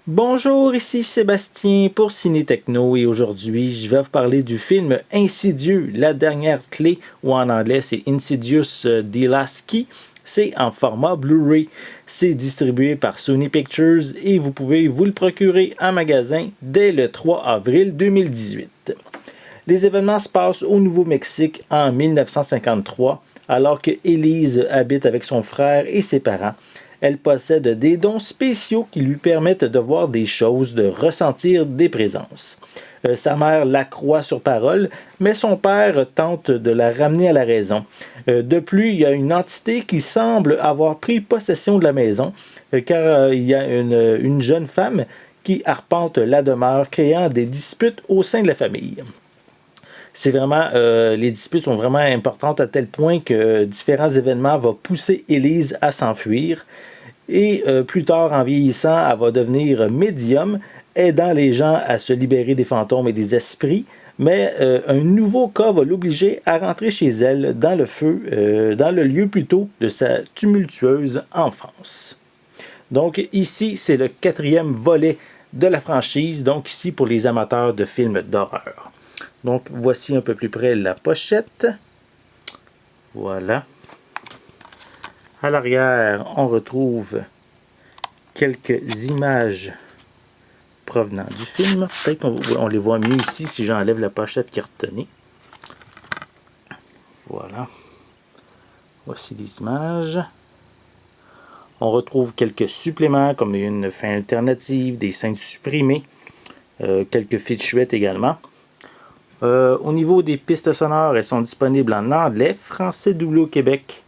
Bonjour, ici Sébastien pour Ciné Techno et aujourd'hui je vais vous parler du film Insidieux, la dernière clé, ou en anglais c'est Insidious The Last Key. C'est en format Blu-ray. C'est distribué par Sony Pictures et vous pouvez vous le procurer en magasin dès le 3 avril 2018. Les événements se passent au Nouveau-Mexique en 1953, alors que Elise habite avec son frère et ses parents. Elle possède des dons spéciaux qui lui permettent de voir des choses, de ressentir des présences. Sa mère la croit sur parole, mais son père tente de la ramener à la raison. De plus, il y a une entité qui semble avoir pris possession de la maison, car il y a une jeune femme qui arpente la demeure, créant des disputes au sein de la famille. C'est vraiment, les disputes sont vraiment importantes à tel point que différents événements vont pousser Élise à s'enfuir. Et plus tard, en vieillissant, elle va devenir médium, aidant les gens à se libérer des fantômes et des esprits. Mais un nouveau cas va l'obliger à rentrer chez elle, dans le lieu plutôt de sa tumultueuse enfance. Donc ici, c'est le 4e volet de la franchise, donc ici pour les amateurs de films d'horreur. Donc voici un peu plus près la pochette. Voilà. À l'arrière, on retrouve quelques images provenant du film. Peut-être qu'on les voit mieux ici si j'enlève la pochette qui est retenue. Voilà. Voici les images. On retrouve quelques suppléments comme une fin alternative, des scènes supprimées, quelques featurettes également. Au niveau des pistes sonores, elles sont disponibles en anglais, français doublé au Québec,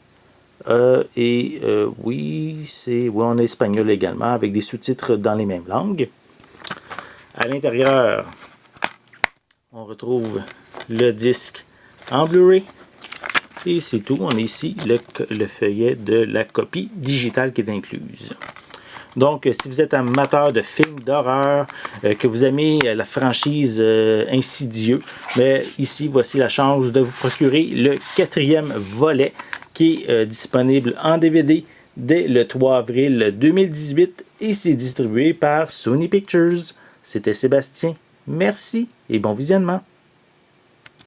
oui, en espagnol également, avec des sous-titres dans les mêmes langues. À l'intérieur, on retrouve le disque en Blu-ray. Et c'est tout. On a ici le feuillet de la copie digitale qui est incluse. Donc, si vous êtes amateur de films d'horreur, que vous aimez la franchise Insidieux, mais ici, voici la chance de vous procurer le 4e volet qui est disponible en DVD dès le 3 avril 2018 et c'est distribué par Sony Pictures. C'était Sébastien. Merci et bon visionnement.